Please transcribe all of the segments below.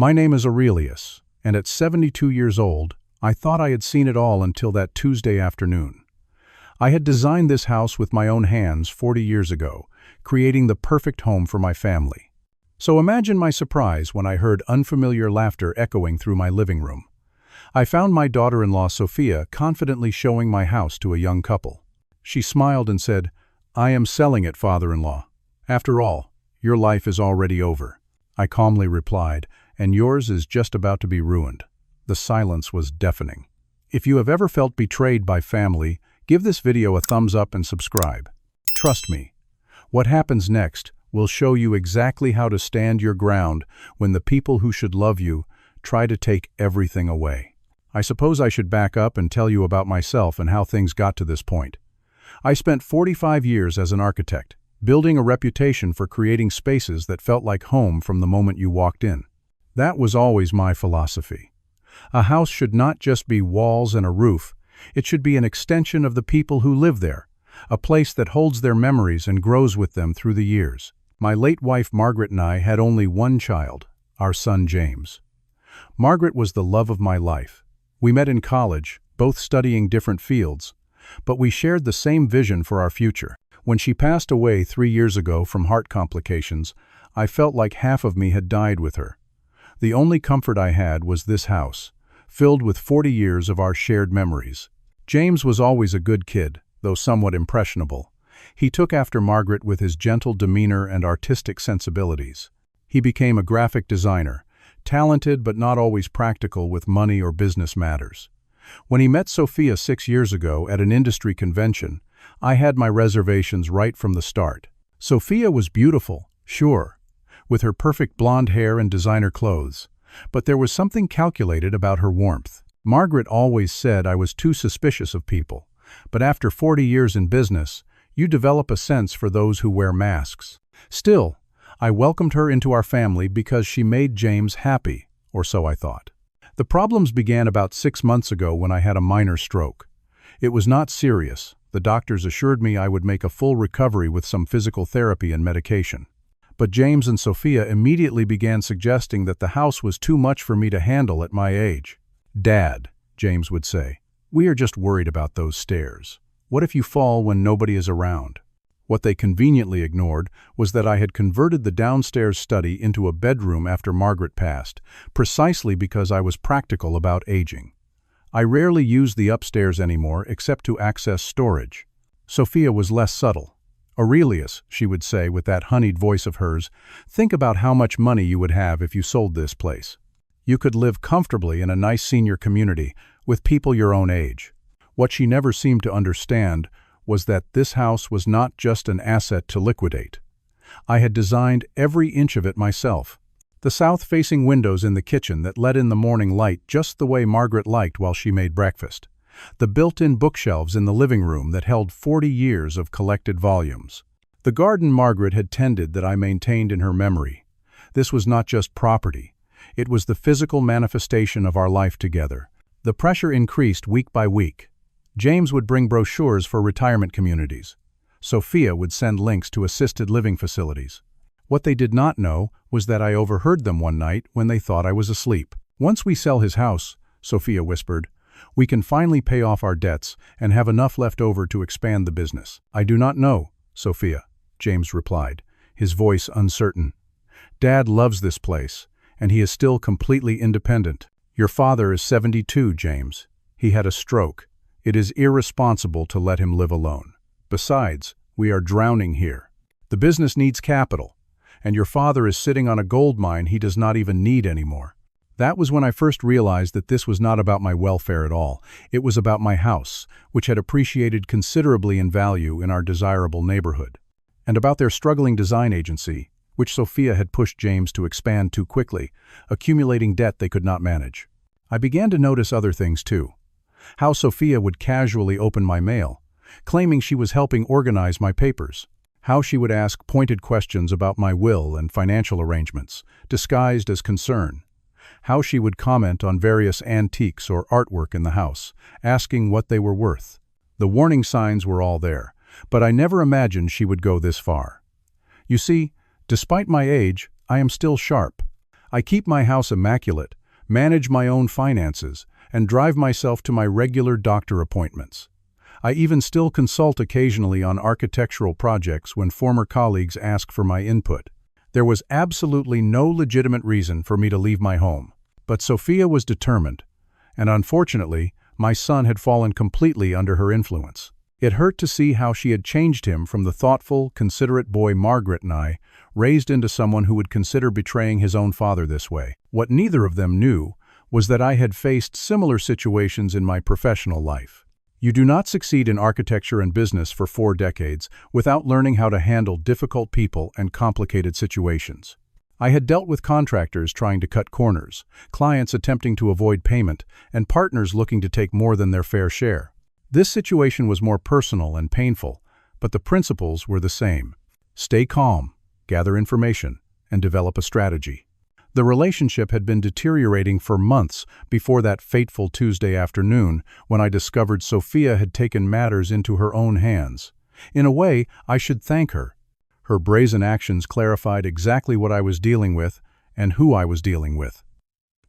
My name is Aurelius, and at 72 years old, I thought I had seen it all until that Tuesday afternoon. I had designed this house with my own hands 40 years ago, creating the perfect home for my family. So imagine my surprise when I heard unfamiliar laughter echoing through my living room. I found my daughter-in-law Sophia confidently showing my house to a young couple. She smiled and said, "I am selling it, father-in-law. After all, your life is already over." I calmly replied, "And yours is just about to be ruined." The silence was deafening. If you have ever felt betrayed by family, give this video a thumbs up and subscribe. Trust me, what happens next will show you exactly how to stand your ground when the people who should love you try to take everything away. I suppose I should back up and tell you about myself and how things got to this point. I spent 45 years as an architect, building a reputation for creating spaces that felt like home from the moment you walked in. That was always my philosophy. A house should not just be walls and a roof, it should be an extension of the people who live there, a place that holds their memories and grows with them through the years. My late wife Margaret and I had only one child, our son James. Margaret was the love of my life. We met in college, both studying different fields, but we shared the same vision for our future. When she passed away 3 years ago from heart complications, I felt like half of me had died with her. The only comfort I had was this house, filled with 40 years of our shared memories. James was always a good kid, though somewhat impressionable. He took after Margaret with his gentle demeanor and artistic sensibilities. He became a graphic designer, talented but not always practical with money or business matters. When he met Sophia 6 years ago at an industry convention, I had my reservations right from the start. Sophia was beautiful, sure, with her perfect blonde hair and designer clothes, but there was something calculated about her warmth. Margaret always said I was too suspicious of people, but after 40 years in business, you develop a sense for those who wear masks. Still, I welcomed her into our family because she made James happy, or so I thought. The problems began about 6 months ago when I had a minor stroke. It was not serious. The doctors assured me I would make a full recovery with some physical therapy and medication. But James and Sophia immediately began suggesting that the house was too much for me to handle at my age. "Dad," James would say, "we are just worried about those stairs. What if you fall when nobody is around?" What they conveniently ignored was that I had converted the downstairs study into a bedroom after Margaret passed, precisely because I was practical about aging. I rarely used the upstairs anymore except to access storage. Sophia was less subtle. "Aurelius," she would say with that honeyed voice of hers, "think about how much money you would have if you sold this place. You could live comfortably in a nice senior community with people your own age." What she never seemed to understand was that this house was not just an asset to liquidate. I had designed every inch of it myself. The south-facing windows in the kitchen that let in the morning light just the way Margaret liked while she made breakfast. The built-in bookshelves in the living room that held 40 years of collected volumes. The garden Margaret had tended that I maintained in her memory. This was not just property. It was the physical manifestation of our life together. The pressure increased week by week. James would bring brochures for retirement communities. Sophia would send links to assisted living facilities. What they did not know was that I overheard them one night when they thought I was asleep. "Once we sell his house," Sophia whispered, "we can finally pay off our debts and have enough left over to expand the business." "I do not know, Sophia," James replied, his voice uncertain. "Dad loves this place, and he is still completely independent. Your father is 72, James. He had a stroke. It is irresponsible to let him live alone. Besides, we are drowning here. The business needs capital, and your father is sitting on a gold mine he does not even need anymore." That was when I first realized that this was not about my welfare at all. It was about my house, which had appreciated considerably in value in our desirable neighborhood, and about their struggling design agency, which Sophia had pushed James to expand too quickly, accumulating debt they could not manage. I began to notice other things too. How Sophia would casually open my mail, claiming she was helping organize my papers. How she would ask pointed questions about my will and financial arrangements, disguised as concern. How she would comment on various antiques or artwork in the house, asking what they were worth. The warning signs were all there, but I never imagined she would go this far. You see, despite my age, I am still sharp. I keep my house immaculate, manage my own finances, and drive myself to my regular doctor appointments. I even still consult occasionally on architectural projects when former colleagues ask for my input. There was absolutely no legitimate reason for me to leave my home. But Sophia was determined, and unfortunately, my son had fallen completely under her influence. It hurt to see how she had changed him from the thoughtful, considerate boy Margaret and I raised into someone who would consider betraying his own father this way. What neither of them knew was that I had faced similar situations in my professional life. You do not succeed in architecture and business for 4 decades without learning how to handle difficult people and complicated situations. I had dealt with contractors trying to cut corners, clients attempting to avoid payment, and partners looking to take more than their fair share. This situation was more personal and painful, but the principles were the same. Stay calm, gather information, and develop a strategy. The relationship had been deteriorating for months before that fateful Tuesday afternoon when I discovered Sophia had taken matters into her own hands. In a way, I should thank her. Her brazen actions clarified exactly what I was dealing with and who I was dealing with.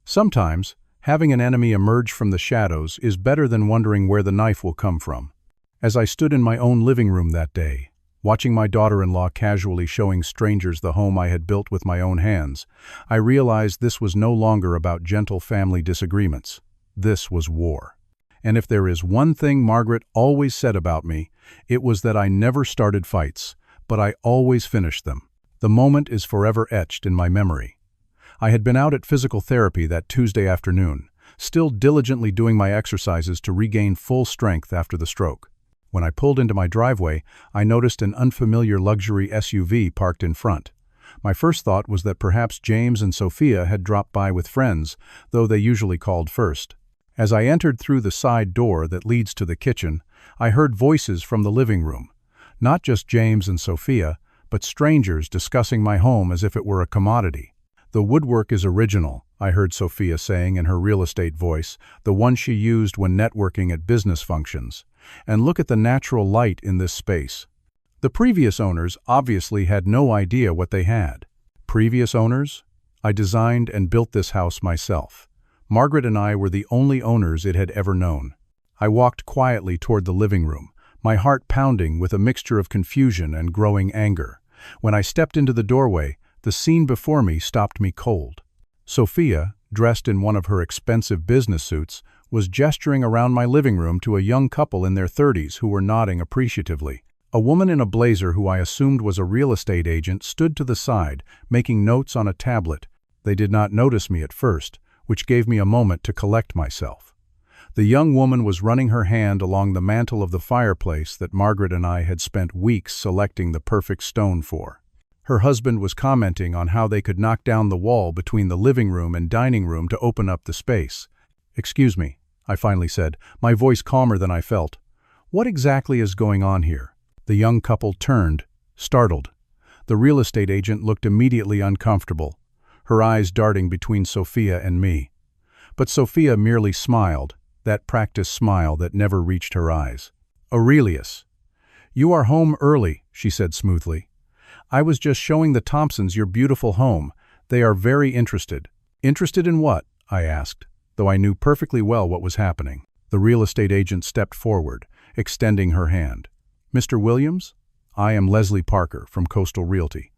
Sometimes, having an enemy emerge from the shadows is better than wondering where the knife will come from. As I stood in my own living room that day, watching my daughter-in-law casually showing strangers the home I had built with my own hands, I realized this was no longer about gentle family disagreements. This was war. And if there is one thing Margaret always said about me, it was that I never started fights, but I always finished them. The moment is forever etched in my memory. I had been out at physical therapy that Tuesday afternoon, still diligently doing my exercises to regain full strength after the stroke. When I pulled into my driveway, I noticed an unfamiliar luxury SUV parked in front. My first thought was that perhaps James and Sophia had dropped by with friends, though they usually called first. As I entered through the side door that leads to the kitchen, I heard voices from the living room. Not just James and Sophia, but strangers discussing my home as if it were a commodity. "The woodwork is original," I heard Sophia saying in her real estate voice, the one she used when networking at business functions. "And look at the natural light in this space." The previous owners obviously had no idea what they had. Previous owners? I designed and built this house myself. Margaret and I were the only owners it had ever known. I walked quietly toward the living room, my heart pounding with a mixture of confusion and growing anger. When I stepped into the doorway, the scene before me stopped me cold. Sophia, dressed in one of her expensive business suits, was gesturing around my living room to a young couple in their 30s who were nodding appreciatively. A woman in a blazer who I assumed was a real estate agent stood to the side, making notes on a tablet. They did not notice me at first, which gave me a moment to collect myself. The young woman was running her hand along the mantel of the fireplace that Margaret and I had spent weeks selecting the perfect stone for. Her husband was commenting on how they could knock down the wall between the living room and dining room to open up the space. "Excuse me," I finally said, my voice calmer than I felt. "What exactly is going on here?" The young couple turned, startled. The real estate agent looked immediately uncomfortable, her eyes darting between Sophia and me. But Sophia merely smiled, that practiced smile that never reached her eyes. "Aurelius, you are home early," she said smoothly. "I was just showing the Thompsons your beautiful home. They are very interested." "Interested in what?" I asked, though I knew perfectly well what was happening. The real estate agent stepped forward, extending her hand. "Mr. Williams, I am Leslie Parker from Coastal Realty.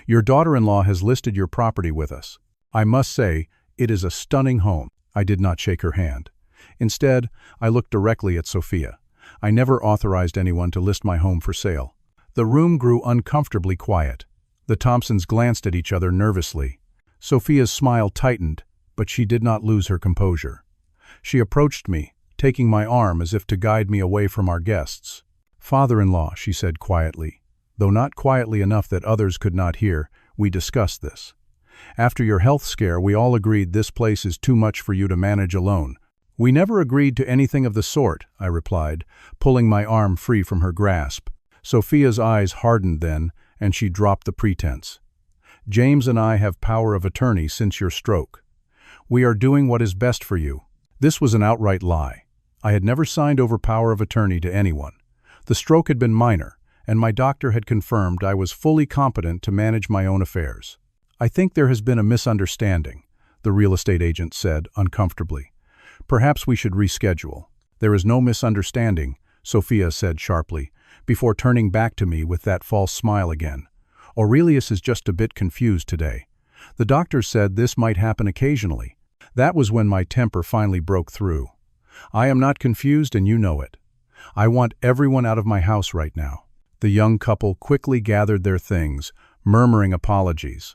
Your daughter-in-law has listed your property with us. I must say, it is a stunning home." I did not shake her hand. Instead, I looked directly at Sophia. I never authorized anyone to list my home for sale. The room grew uncomfortably quiet. The Thompsons glanced at each other nervously. Sophia's smile tightened, but she did not lose her composure. She approached me, taking my arm as if to guide me away from our guests. "Father-in-law," she said quietly, though not quietly enough that others could not hear, "we discussed this. After your health scare, we all agreed this place is too much for you to manage alone." "We never agreed to anything of the sort," I replied, pulling my arm free from her grasp. Sophia's eyes hardened then, and she dropped the pretense. "James and I have power of attorney since your stroke. We are doing what is best for you." This was an outright lie. I had never signed over power of attorney to anyone. The stroke had been minor, and my doctor had confirmed I was fully competent to manage my own affairs. "I think there has been a misunderstanding," the real estate agent said, uncomfortably. "Perhaps we should reschedule." "There is no misunderstanding," Sophia said sharply, before turning back to me with that false smile again. "Aurelius is just a bit confused today. The doctor said this might happen occasionally." That was when my temper finally broke through. "I am not confused, and you know it. I want everyone out of my house right now." The young couple quickly gathered their things, murmuring apologies.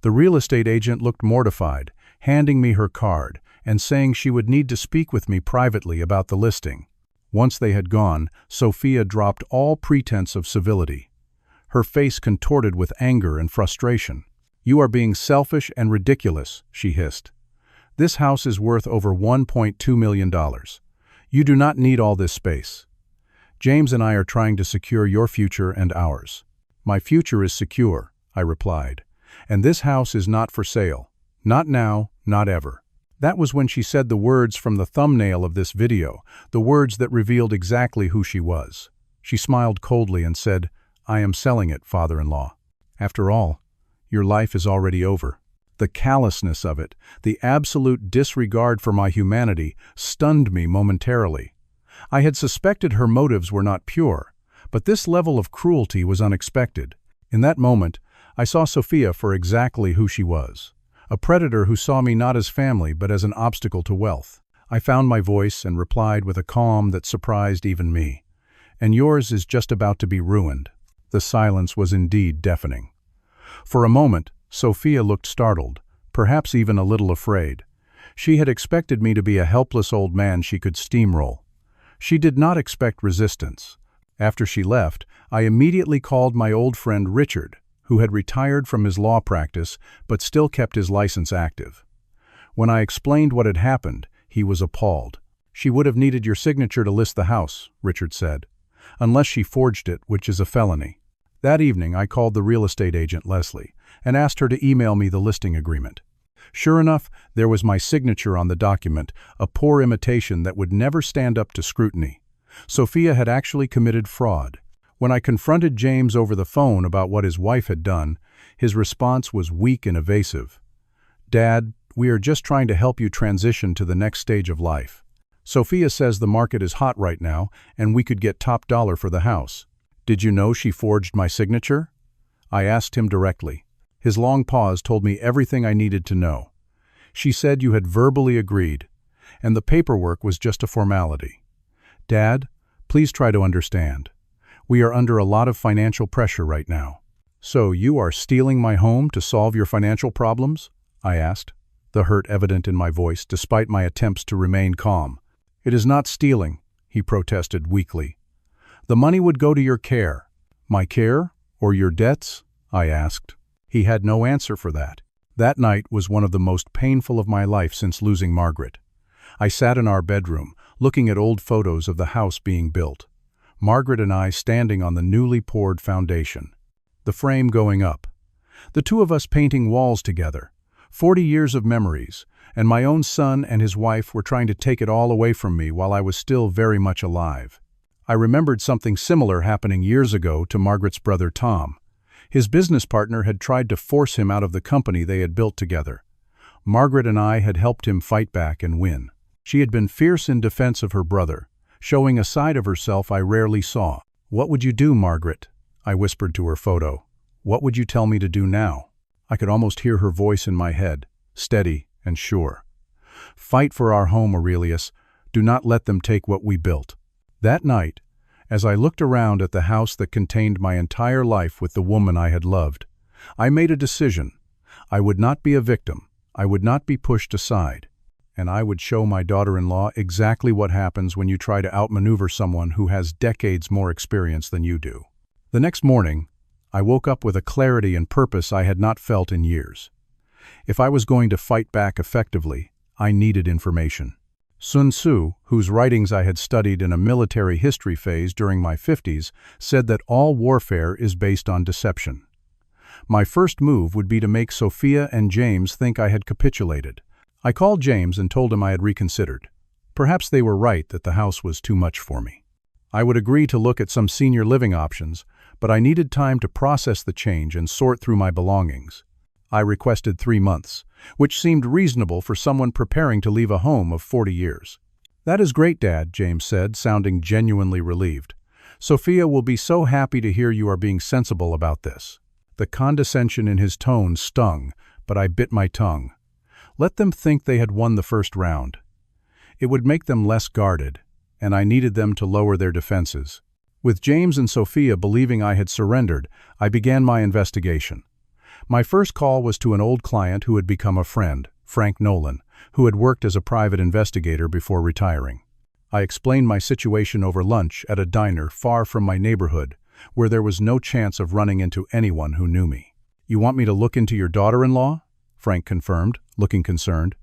The real estate agent looked mortified, handing me her card and saying she would need to speak with me privately about the listing. Once they had gone, Sophia dropped all pretense of civility. Her face contorted with anger and frustration. "You are being selfish and ridiculous," she hissed. "This house is worth over $1.2 million. You do not need all this space. James and I are trying to secure your future and ours." "My future is secure," I replied, "and this house is not for sale. Not now, not ever." That was when she said the words from the thumbnail of this video, the words that revealed exactly who she was. She smiled coldly and said, "I am selling it, father-in-law. After all, your life is already over." The callousness of it, the absolute disregard for my humanity, stunned me momentarily. I had suspected her motives were not pure, but this level of cruelty was unexpected. In that moment, I saw Sophia for exactly who she was. A predator who saw me not as family but as an obstacle to wealth. I found my voice and replied with a calm that surprised even me. "And yours is just about to be ruined." The silence was indeed deafening. For a moment, Sophia looked startled, perhaps even a little afraid. She had expected me to be a helpless old man she could steamroll. She did not expect resistance. After she left, I immediately called my old friend Richard, who had retired from his law practice but still kept his license active. When I explained what had happened, he was appalled. "She would have needed your signature to list the house," Richard said, "unless she forged it, which is a felony." That evening, I called the real estate agent, Leslie, and asked her to email me the listing agreement. Sure enough, there was my signature on the document, a poor imitation that would never stand up to scrutiny. Sophia had actually committed fraud. When I confronted James over the phone about what his wife had done, his response was weak and evasive. "Dad, we are just trying to help you transition to the next stage of life. Sophia says the market is hot right now, and we could get top dollar for the house. Did you know she forged my signature?" I asked him directly. His long pause told me everything I needed to know. "She said you had verbally agreed, and the paperwork was just a formality. Dad, please try to understand. We are under a lot of financial pressure right now." "So you are stealing my home to solve your financial problems?" I asked, the hurt evident in my voice despite my attempts to remain calm. "It is not stealing," he protested weakly. "The money would go to your care." "My care? Or your debts?" I asked. He had no answer for that. That night was one of the most painful of my life since losing Margaret. I sat in our bedroom, looking at old photos of the house being built. Margaret and I standing on the newly poured foundation. The frame going up. The two of us painting walls together. 40 years of memories, and my own son and his wife were trying to take it all away from me while I was still very much alive. I remembered something similar happening years ago to Margaret's brother Tom. His business partner had tried to force him out of the company they had built together. Margaret and I had helped him fight back and win. She had been fierce in defense of her brother, showing a side of herself I rarely saw. "What would you do, Margaret?" I whispered to her photo. "What would you tell me to do now?" I could almost hear her voice in my head, steady and sure. "Fight for our home, Aurelius. Do not let them take what we built." That night, as I looked around at the house that contained my entire life with the woman I had loved, I made a decision. I would not be a victim. I would not be pushed aside. And I would show my daughter-in-law exactly what happens when you try to outmaneuver someone who has decades more experience than you do. The next morning, I woke up with a clarity and purpose I had not felt in years. If I was going to fight back effectively, I needed information. Sun Tzu, whose writings I had studied in a military history phase during my 50s, said that all warfare is based on deception. My first move would be to make Sophia and James think I had capitulated. I called James and told him I had reconsidered. Perhaps they were right that the house was too much for me. I would agree to look at some senior living options, but I needed time to process the change and sort through my belongings. I requested 3 months, which seemed reasonable for someone preparing to leave a home of 40 years. "That is great, Dad," James said, sounding genuinely relieved. "Sophia will be so happy to hear you are being sensible about this." The condescension in his tone stung, but I bit my tongue. Let them think they had won the first round. It would make them less guarded, and I needed them to lower their defenses. With James and Sophia believing I had surrendered, I began my investigation. My first call was to an old client who had become a friend, Frank Nolan, who had worked as a private investigator before retiring. I explained my situation over lunch at a diner far from my neighborhood, where there was no chance of running into anyone who knew me. "You want me to look into your daughter-in-law?" Frank confirmed, looking concerned.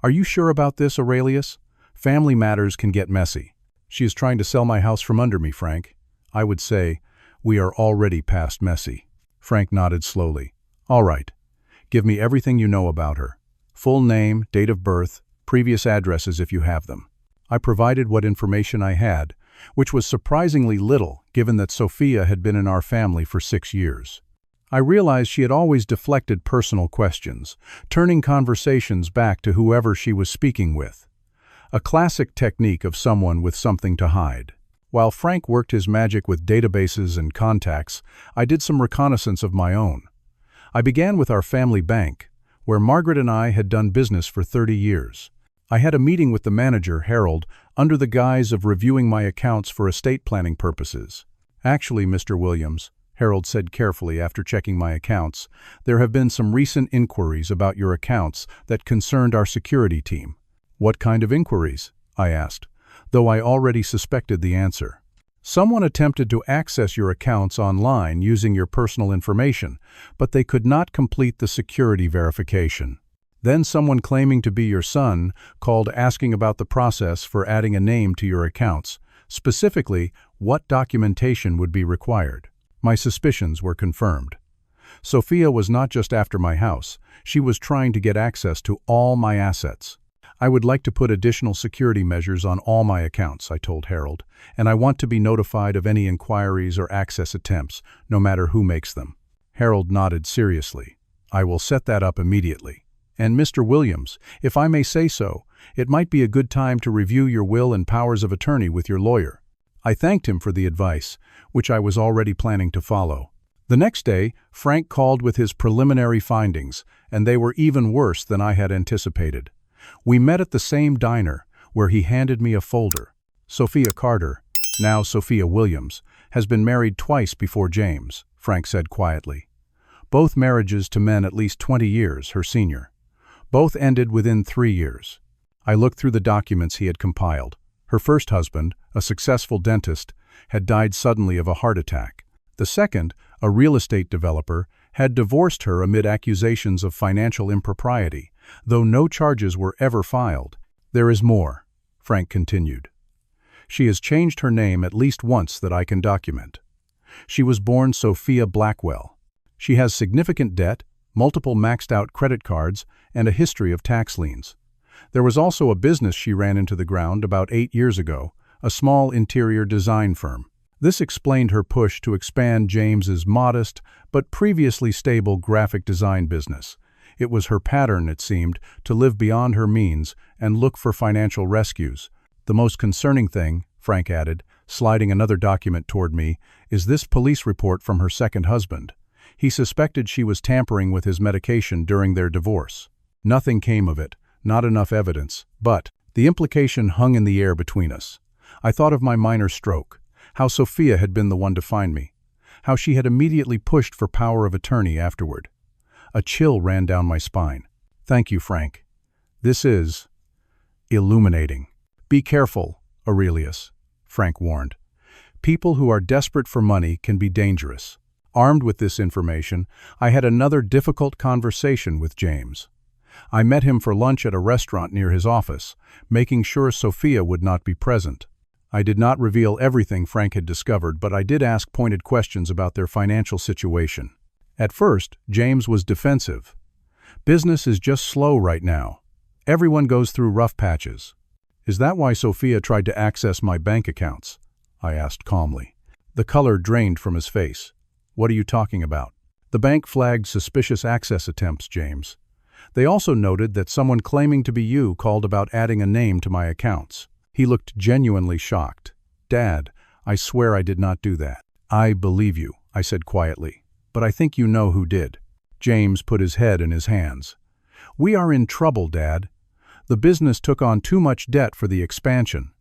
"Are you sure about this, Aurelius? Family matters can get messy. She is trying to sell my house from under me, Frank. I would say, we are already past messy." Frank nodded slowly. "All right. Give me everything you know about her. Full name, date of birth, previous addresses if you have them." I provided what information I had, which was surprisingly little given that Sophia had been in our family for 6 years. I realized she had always deflected personal questions, turning conversations back to whoever she was speaking with. A classic technique of someone with something to hide. While Frank worked his magic with databases and contacts, I did some reconnaissance of my own. I began with our family bank, where Margaret and I had done business for 30 years. I had a meeting with the manager, Harold, under the guise of reviewing my accounts for estate planning purposes. "Actually, Mr. Williams," Harold said carefully after checking my accounts, "there have been some recent inquiries about your accounts that concerned our security team." "What kind of inquiries?" I asked, though I already suspected the answer. "Someone attempted to access your accounts online using your personal information, but they could not complete the security verification. Then someone claiming to be your son called asking about the process for adding a name to your accounts, specifically what documentation would be required." My suspicions were confirmed. Sophia was not just after my house, she was trying to get access to all my assets. "I would like to put additional security measures on all my accounts," I told Harold, "and I want to be notified of any inquiries or access attempts, no matter who makes them." Harold nodded seriously. "I will set that up immediately. And Mr. Williams, if I may say so, it might be a good time to review your will and powers of attorney with your lawyer." I thanked him for the advice, which I was already planning to follow. The next day, Frank called with his preliminary findings, and they were even worse than I had anticipated. We met at the same diner, where he handed me a folder. "Sophia Carter, now Sophia Williams, has been married twice before James," Frank said quietly. "Both marriages to men at least 20 years her senior. Both ended within 3 years. I looked through the documents he had compiled. Her first husband, a successful dentist, had died suddenly of a heart attack. The second, a real estate developer, had divorced her amid accusations of financial impropriety, though no charges were ever filed. There is more," Frank continued. "She has changed her name at least once that I can document. She was born Sophia Blackwell. She has significant debt, multiple maxed-out credit cards, and a history of tax liens. There was also a business she ran into the ground about 8 years ago, a small interior design firm. This explained her push to expand James's modest but previously stable graphic design business. It was her pattern, it seemed, to live beyond her means and look for financial rescues. The most concerning thing," Frank added, sliding another document toward me, "is this police report from her second husband. He suspected she was tampering with his medication during their divorce. Nothing came of it, not enough evidence, but the implication hung in the air between us. I thought of my minor stroke, how Sophia had been the one to find me, how she had immediately pushed for power of attorney afterward. A chill ran down my spine. "Thank you, Frank. This is illuminating." "Be careful, Aurelius," Frank warned. "People who are desperate for money can be dangerous." Armed with this information, I had another difficult conversation with James. I met him for lunch at a restaurant near his office, making sure Sophia would not be present. I did not reveal everything Frank had discovered, but I did ask pointed questions about their financial situation. At first, James was defensive. "Business is just slow right now. Everyone goes through rough patches." "Is that why Sophia tried to access my bank accounts?" I asked calmly. The color drained from his face. "What are you talking about?" The bank flagged suspicious access attempts, James. They also noted that someone claiming to be you called about adding a name to my accounts. He looked genuinely shocked. Dad, I swear I did not do that. I believe you, I said quietly, but I think you know who did. James put his head in his hands. We are in trouble, Dad. The business took on too much debt for the expansion.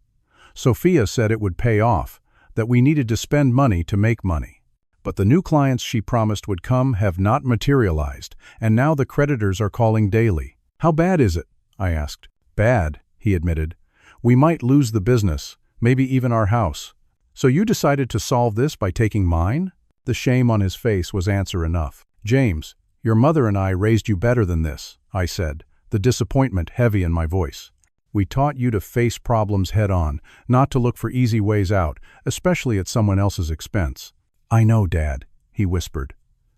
Sophia said it would pay off, that we needed to spend money to make money. But the new clients she promised would come have not materialized, and now the creditors are calling daily. How bad is it? I asked. Bad, he admitted. We might lose the business, maybe even our house. So you decided to solve this by taking mine? The shame on his face was answer enough. James, your mother and I raised you better than this, I said, the disappointment heavy in my voice. We taught you to face problems head-on, not to look for easy ways out, especially at someone else's expense. I know, Dad, he whispered.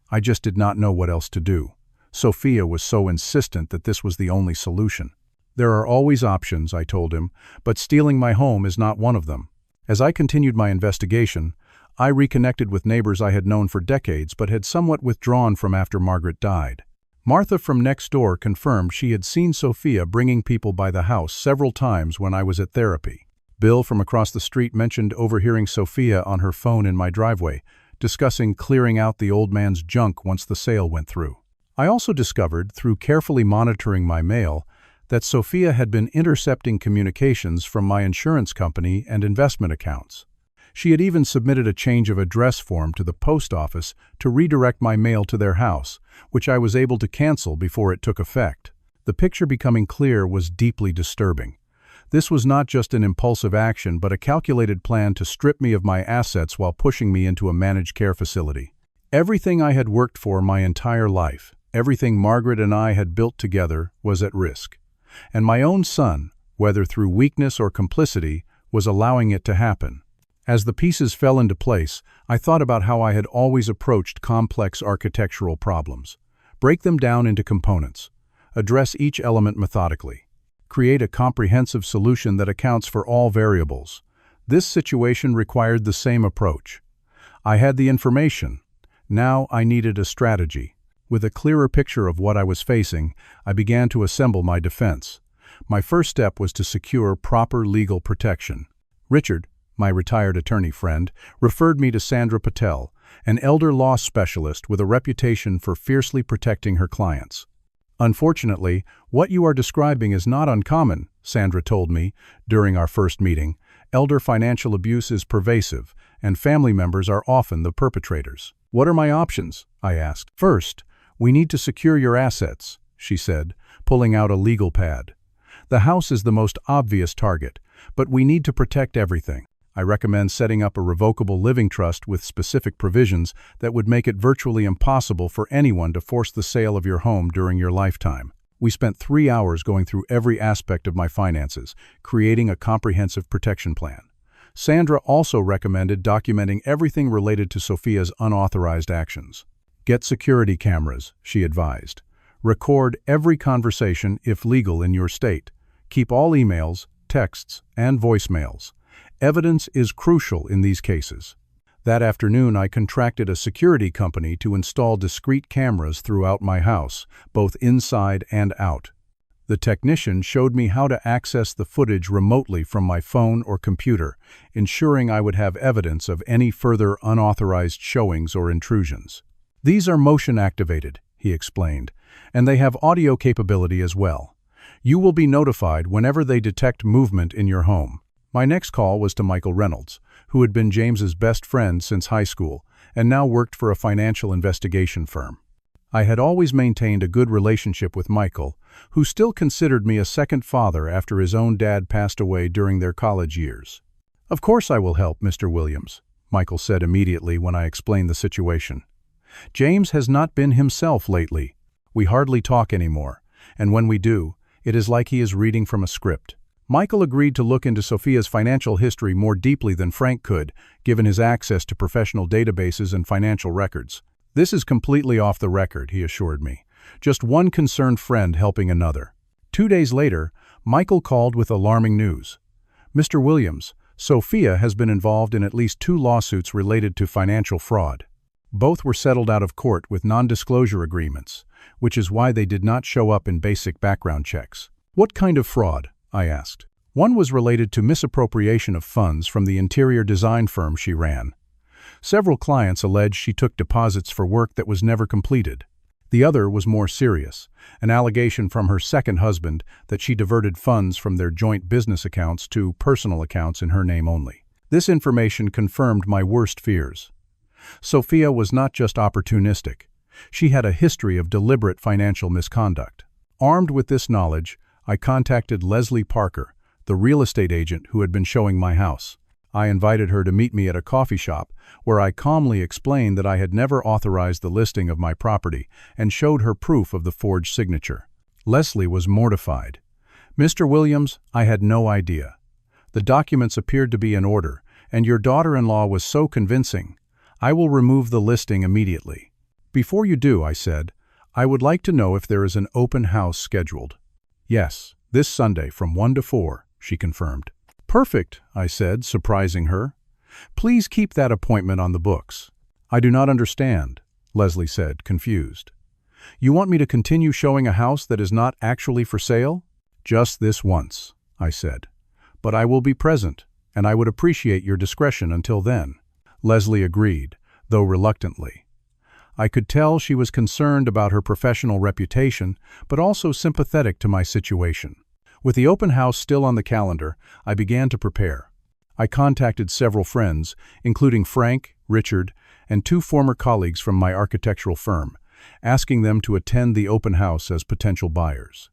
I just did not know what else to do. Sophia was so insistent that this was the only solution. There are always options, I told him, but stealing my home is not one of them. As I continued my investigation, I reconnected with neighbors I had known for decades but had somewhat withdrawn from after Margaret died. Martha from next door confirmed she had seen Sophia bringing people by the house several times when I was at therapy. Bill from across the street mentioned overhearing Sophia on her phone in my driveway, discussing clearing out the old man's junk once the sale went through. I also discovered, through carefully monitoring my mail, that Sophia had been intercepting communications from my insurance company and investment accounts. She had even submitted a change of address form to the post office to redirect my mail to their house, which I was able to cancel before it took effect. The picture becoming clear was deeply disturbing. This was not just an impulsive action, but a calculated plan to strip me of my assets while pushing me into a managed care facility. Everything I had worked for my entire life, everything Margaret and I had built together, was at risk. And my own son, whether through weakness or complicity, was allowing it to happen. As the pieces fell into place, I thought about how I had always approached complex architectural problems. Break them down into components. Address each element methodically. Create a comprehensive solution that accounts for all variables. This situation required the same approach. I had the information. Now I needed a strategy. With a clearer picture of what I was facing, I began to assemble my defense. My first step was to secure proper legal protection. Richard, my retired attorney friend, referred me to Sandra Patel, an elder law specialist with a reputation for fiercely protecting her clients. Unfortunately, what you are describing is not uncommon, Sandra told me during our first meeting. Elder financial abuse is pervasive, and family members are often the perpetrators. What are my options? I asked. First, we need to secure your assets, she said, pulling out a legal pad. The house is the most obvious target, but we need to protect everything. I recommend setting up a revocable living trust with specific provisions that would make it virtually impossible for anyone to force the sale of your home during your lifetime. We spent 3 hours going through every aspect of my finances, creating a comprehensive protection plan. Sandra also recommended documenting everything related to Sophia's unauthorized actions. Get security cameras, she advised. Record every conversation, if legal in your state. Keep all emails, texts, and voicemails. Evidence is crucial in these cases. That afternoon, I contracted a security company to install discrete cameras throughout my house, both inside and out. The technician showed me how to access the footage remotely from my phone or computer, ensuring I would have evidence of any further unauthorized showings or intrusions. These are motion-activated, he explained, and they have audio capability as well. You will be notified whenever they detect movement in your home. My next call was to Michael Reynolds, who had been James's best friend since high school and now worked for a financial investigation firm. I had always maintained a good relationship with Michael, who still considered me a second father after his own dad passed away during their college years. Of course I will help, Mr. Williams, Michael said immediately when I explained the situation. James has not been himself lately. We hardly talk anymore, and when we do, it is like he is reading from a script. Michael agreed to look into Sophia's financial history more deeply than Frank could, given his access to professional databases and financial records. This is completely off the record, he assured me. Just one concerned friend helping another. 2 days later, Michael called with alarming news. Mr. Williams, Sophia has been involved in at least 2 lawsuits related to financial fraud. Both were settled out of court with non-disclosure agreements, which is why they did not show up in basic background checks. What kind of fraud? I asked. One was related to misappropriation of funds from the interior design firm she ran. Several clients alleged she took deposits for work that was never completed. The other was more serious, an allegation from her second husband that she diverted funds from their joint business accounts to personal accounts in her name only. This information confirmed my worst fears. Sophia was not just opportunistic. She had a history of deliberate financial misconduct. Armed with this knowledge, I contacted Leslie Parker, the real estate agent who had been showing my house. I invited her to meet me at a coffee shop, where I calmly explained that I had never authorized the listing of my property and showed her proof of the forged signature. Leslie was mortified. "Mr. Williams, I had no idea. The documents appeared to be in order, and your daughter-in-law was so convincing. I will remove the listing immediately." "Before you do," I said, "I would like to know if there is an open house scheduled." "Yes, this Sunday from 1 to 4, she confirmed. "Perfect," I said, surprising her. "Please keep that appointment on the books." "I do not understand," Leslie said, confused. "You want me to continue showing a house that is not actually for sale?" "Just this once," I said. "But I will be present, and I would appreciate your discretion until then." Leslie agreed, though reluctantly. I could tell she was concerned about her professional reputation, but also sympathetic to my situation. With the open house still on the calendar, I began to prepare. I contacted several friends, including Frank, Richard, and 2 former colleagues from my architectural firm, asking them to attend the open house as potential buyers.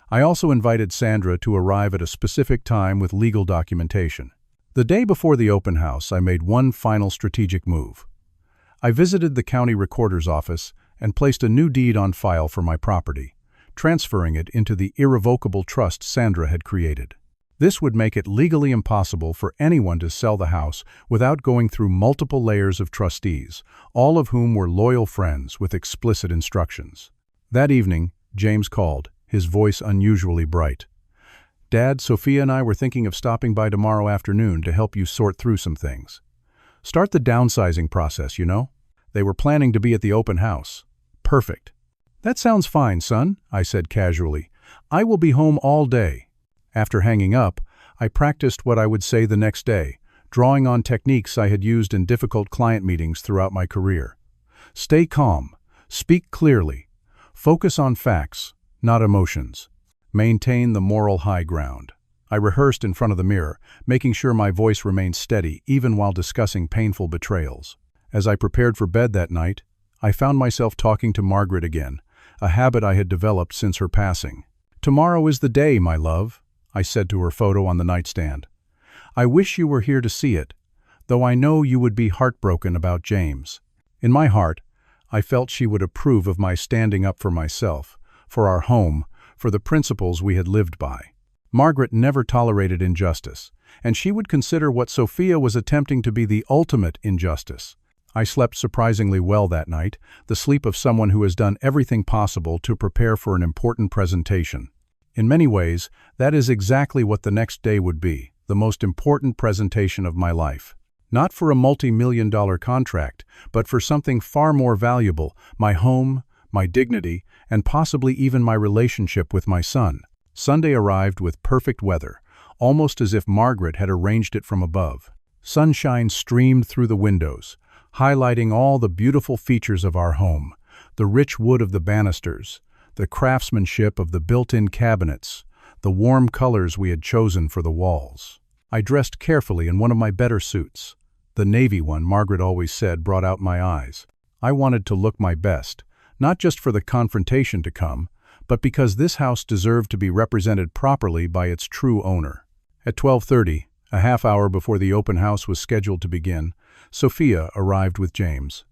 I also invited Sandra to arrive at a specific time with legal documentation. The day before the open house, I made one final strategic move. I visited the county recorder's office and placed a new deed on file for my property, transferring it into the irrevocable trust Sandra had created. This would make it legally impossible for anyone to sell the house without going through multiple layers of trustees, all of whom were loyal friends with explicit instructions. That evening, James called, his voice unusually bright. "Dad, Sophia and I were thinking of stopping by tomorrow afternoon to help you sort through some things. Start the downsizing process, you know? They were planning to be at the open house." "Perfect." "That sounds fine, son," I said casually. "I will be home all day." After hanging up, I practiced what I would say the next day, drawing on techniques I had used in difficult client meetings throughout my career. Stay calm, speak clearly, focus on facts, not emotions. Maintain the moral high ground. I rehearsed in front of the mirror, making sure my voice remained steady even while discussing painful betrayals. As I prepared for bed that night, I found myself talking to Margaret again, a habit I had developed since her passing. "Tomorrow is the day, my love," I said to her photo on the nightstand. "I wish you were here to see it, though I know you would be heartbroken about James." In my heart, I felt she would approve of my standing up for myself, for our home, for the principles we had lived by. Margaret never tolerated injustice, and she would consider what Sophia was attempting to be the ultimate injustice. I slept surprisingly well that night, the sleep of someone who has done everything possible to prepare for an important presentation. In many ways, that is exactly what the next day would be, the most important presentation of my life. Not for a multi-million-dollar contract, but for something far more valuable, my home, my dignity, and possibly even my relationship with my son. Sunday arrived with perfect weather, almost as if Margaret had arranged it from above. Sunshine streamed through the windows, highlighting all the beautiful features of our home, the rich wood of the banisters, the craftsmanship of the built-in cabinets, the warm colors we had chosen for the walls. I dressed carefully in one of my better suits. The navy one Margaret always said brought out my eyes. I wanted to look my best, not just for the confrontation to come, but because this house deserved to be represented properly by its true owner. At 12:30, a half hour before the open house was scheduled to begin, Sophia arrived with James.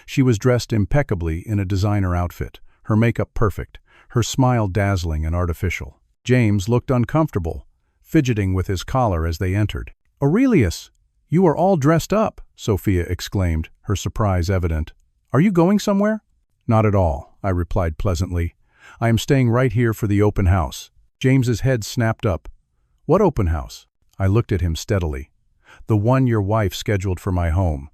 She was dressed impeccably in a designer outfit, her makeup perfect, her smile dazzling and artificial. James looked uncomfortable, fidgeting with his collar as they entered. "Aurelius, you are all dressed up," Sophia exclaimed, her surprise evident. "Are you going somewhere?" "Not at all," I replied pleasantly. "I am staying right here for the open house." James's head snapped up. "What open house?" I looked at him steadily. "The one your wife scheduled for my home.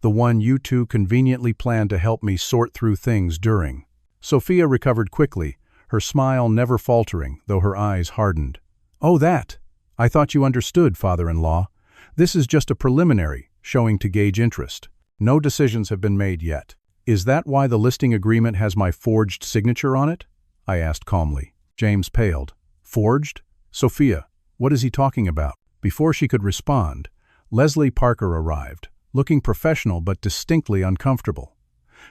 The one you two conveniently planned to help me sort through things during. Sophia recovered quickly, her smile never faltering, though her eyes hardened. Oh, that! I thought you understood, father-in-law. This is just a preliminary, showing to gauge interest. No decisions have been made yet. Is that why the listing agreement has my forged signature on it? I asked calmly. James paled. Forged? Sophia, what is he talking about? Before she could respond, Leslie Parker arrived, looking professional but distinctly uncomfortable.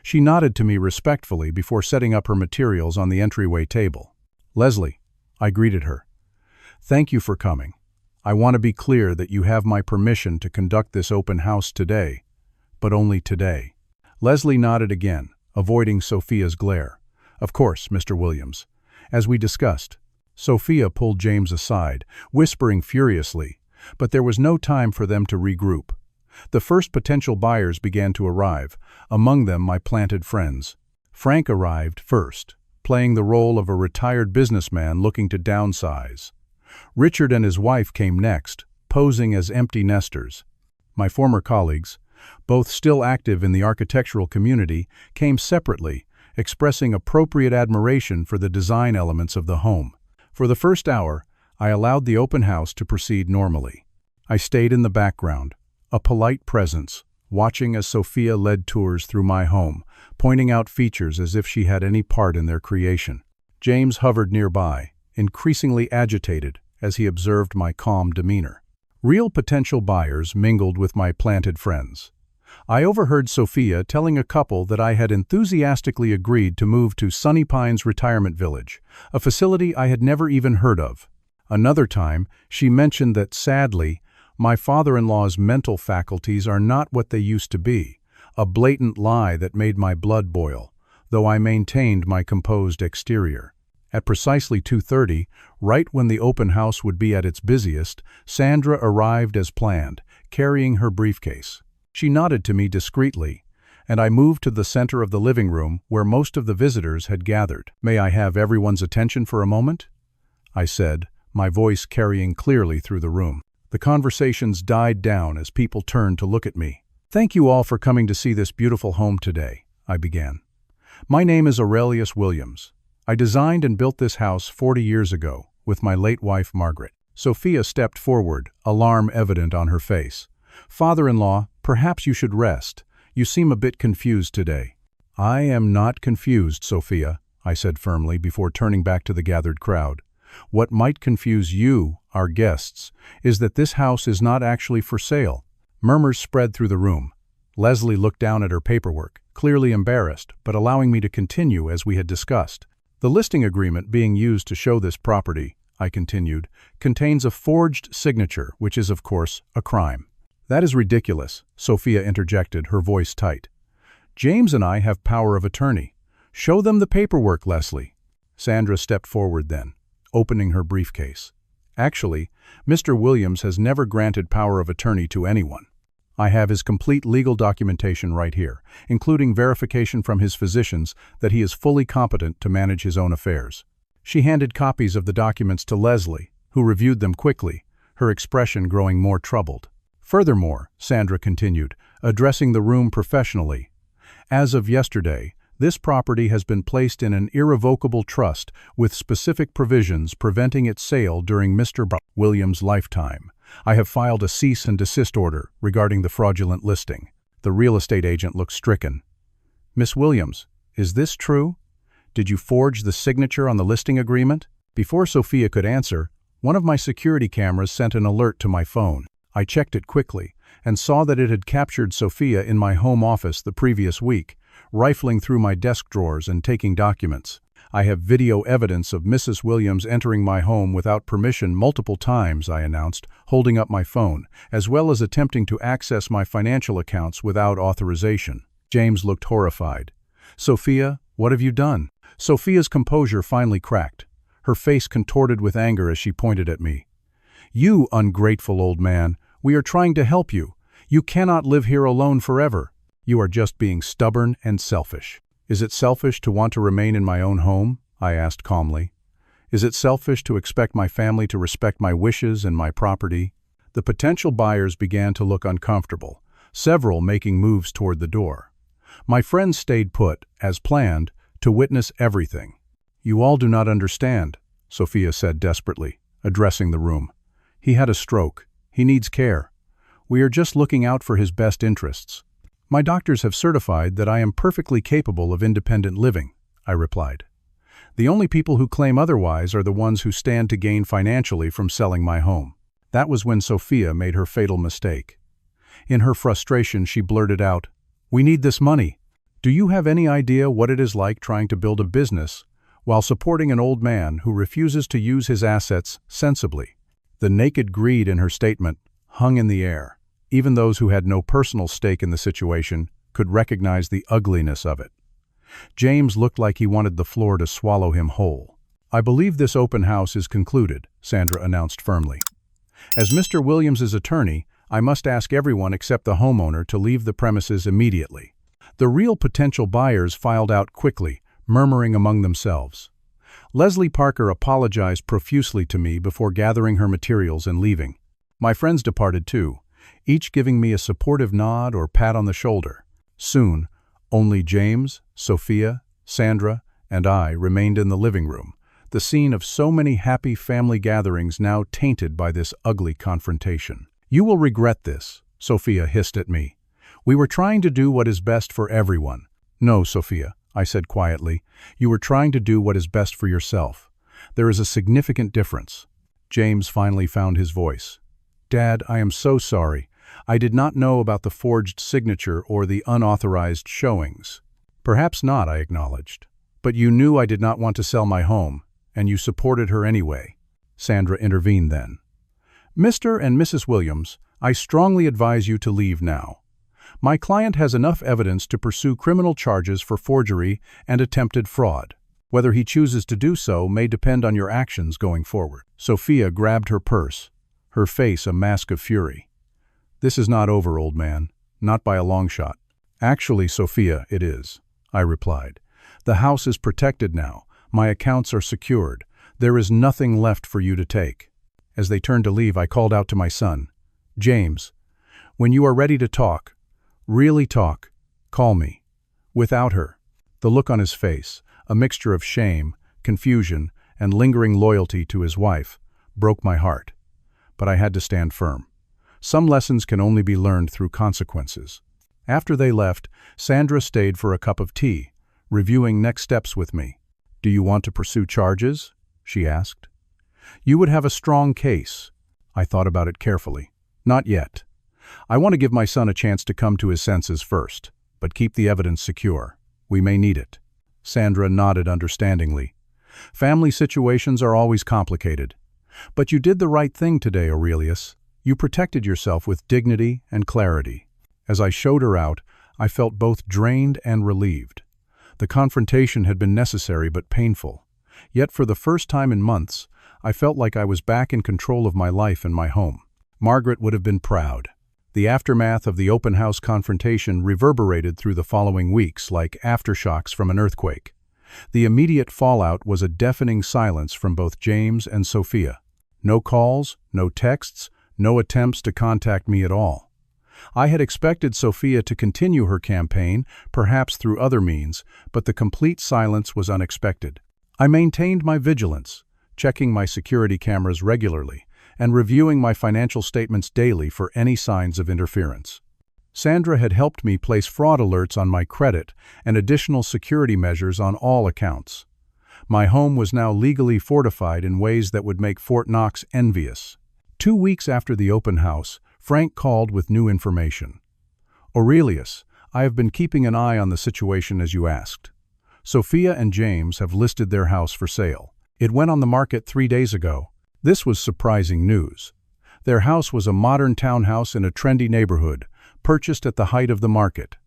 She nodded to me respectfully before setting up her materials on the entryway table. Leslie, I greeted her. Thank you for coming. I want to be clear that you have my permission to conduct this open house today, but only today. Leslie nodded again, avoiding Sophia's glare. Of course, Mr. Williams. As we discussed. Sophia pulled James aside, whispering furiously, but there was no time for them to regroup. The first potential buyers began to arrive, among them my planted friends. Frank arrived first, playing the role of a retired businessman looking to downsize. Richard and his wife came next, posing as empty nesters. My former colleagues, both still active in the architectural community, came separately, expressing appropriate admiration for the design elements of the home. For the first hour, I allowed the open house to proceed normally. I stayed in the background, a polite presence, watching as Sophia led tours through my home, pointing out features as if she had any part in their creation. James hovered nearby, increasingly agitated as he observed my calm demeanor. Real potential buyers mingled with my planted friends. I overheard Sophia telling a couple that I had enthusiastically agreed to move to Sunny Pines Retirement Village, a facility I had never even heard of. Another time, she mentioned that, sadly, my father-in-law's mental faculties are not what they used to be, a blatant lie that made my blood boil, though I maintained my composed exterior. At precisely 2:30, right when the open house would be at its busiest, Sandra arrived as planned, carrying her briefcase. She nodded to me discreetly, and I moved to the center of the living room where most of the visitors had gathered. May I have everyone's attention for a moment? I said, my voice carrying clearly through the room. The conversations died down as people turned to look at me. Thank you all for coming to see this beautiful home today, I began. My name is Aurelius Williams. I designed and built this house 40 years ago with my late wife, Margaret. Sophia stepped forward, alarm evident on her face. Father-in-law, perhaps you should rest. You seem a bit confused today. I am not confused, Sophia, I said firmly before turning back to the gathered crowd. What might confuse you, our guests, is that this house is not actually for sale. Murmurs spread through the room. Leslie looked down at her paperwork, clearly embarrassed, but allowing me to continue as we had discussed. The listing agreement being used to show this property, I continued, contains a forged signature, which is, of course, a crime. That is ridiculous, Sophia interjected, her voice tight. James and I have power of attorney. Show them the paperwork, Leslie. Sandra stepped forward then, opening her briefcase. Actually, Mr. Williams has never granted power of attorney to anyone. I have his complete legal documentation right here, including verification from his physicians that he is fully competent to manage his own affairs. She handed copies of the documents to Leslie, who reviewed them quickly, her expression growing more troubled. Furthermore, Sandra continued, addressing the room professionally, as of yesterday, this property has been placed in an irrevocable trust with specific provisions preventing its sale during Mr. Williams' lifetime. I have filed a cease and desist order regarding the fraudulent listing. The real estate agent looked stricken. Miss Williams, is this true? Did you forge the signature on the listing agreement? Before Sophia could answer, one of my security cameras sent an alert to my phone. I checked it quickly and saw that it had captured Sophia in my home office the previous week, rifling through my desk drawers and taking documents. I have video evidence of Mrs. Williams entering my home without permission multiple times, I announced, holding up my phone, as well as attempting to access my financial accounts without authorization. James looked horrified. Sophia, what have you done? Sophia's composure finally cracked. Her face contorted with anger as she pointed at me. You ungrateful old man, we are trying to help you. You cannot live here alone forever. You are just being stubborn and selfish. Is it selfish to want to remain in my own home? I asked calmly. Is it selfish to expect my family to respect my wishes and my property? The potential buyers began to look uncomfortable, several making moves toward the door. My friends stayed put, as planned, to witness everything. "You all do not understand," Sophia said desperately, addressing the room. "He had a stroke. He needs care. We are just looking out for his best interests." "My doctors have certified that I am perfectly capable of independent living," I replied. "The only people who claim otherwise are the ones who stand to gain financially from selling my home." That was when Sophia made her fatal mistake. In her frustration, she blurted out, "We need this money. Do you have any idea what it is like trying to build a business while supporting an old man who refuses to use his assets sensibly?" The naked greed in her statement hung in the air. Even those who had no personal stake in the situation could recognize the ugliness of it. James looked like he wanted the floor to swallow him whole. "I believe this open house is concluded," Sandra announced firmly. "As Mr. Williams's attorney, I must ask everyone except the homeowner to leave the premises immediately." The real potential buyers filed out quickly, murmuring among themselves. Leslie Parker apologized profusely to me before gathering her materials and leaving. My friends departed too, each giving me a supportive nod or pat on the shoulder. Soon, only James, Sophia, Sandra, and I remained in the living room, the scene of so many happy family gatherings now tainted by this ugly confrontation. "You will regret this," Sophia hissed at me. "We were trying to do what is best for everyone." "No, Sophia," I said quietly. "You were trying to do what is best for yourself. There is a significant difference." James finally found his voice. "Dad, I am so sorry. I did not know about the forged signature or the unauthorized showings." "Perhaps not," I acknowledged. "But you knew I did not want to sell my home, and you supported her anyway." Sandra intervened then. "Mr. and Mrs. Williams, I strongly advise you to leave now. My client has enough evidence to pursue criminal charges for forgery and attempted fraud. Whether he chooses to do so may depend on your actions going forward." Sophia grabbed her purse, her face a mask of fury. "This is not over, old man. Not by a long shot." "Actually, Sophia, it is," I replied. "The house is protected now. My accounts are secured. There is nothing left for you to take." As they turned to leave, I called out to my son, "James, when you are ready to talk, really talk, call me." Without her, the look on his face, a mixture of shame, confusion, and lingering loyalty to his wife, broke my heart. But I had to stand firm. Some lessons can only be learned through consequences. After they left, Sandra stayed for a cup of tea, reviewing next steps with me. "Do you want to pursue charges?" she asked. "You would have a strong case." I thought about it carefully. "Not yet. I want to give my son a chance to come to his senses first, but keep the evidence secure. We may need it." Sandra nodded understandingly. "Family situations are always complicated. But you did the right thing today, Aurelius. You protected yourself with dignity and clarity." As I showed her out, I felt both drained and relieved. The confrontation had been necessary but painful. Yet for the first time in months, I felt like I was back in control of my life and my home. Margaret would have been proud. The aftermath of the open house confrontation reverberated through the following weeks like aftershocks from an earthquake. The immediate fallout was a deafening silence from both James and Sophia. No calls, no texts, no attempts to contact me at all. I had expected Sophia to continue her campaign, perhaps through other means, but the complete silence was unexpected. I maintained my vigilance, checking my security cameras regularly, and reviewing my financial statements daily for any signs of interference. Sandra had helped me place fraud alerts on my credit and additional security measures on all accounts. My home was now legally fortified in ways that would make Fort Knox envious. 2 weeks after the open house, Frank called with new information. "Aurelius, I have been keeping an eye on the situation as you asked. Sophia and James have listed their house for sale. It went on the market 3 days ago." This was surprising news. Their house was a modern townhouse in a trendy neighborhood, purchased at the height of the market.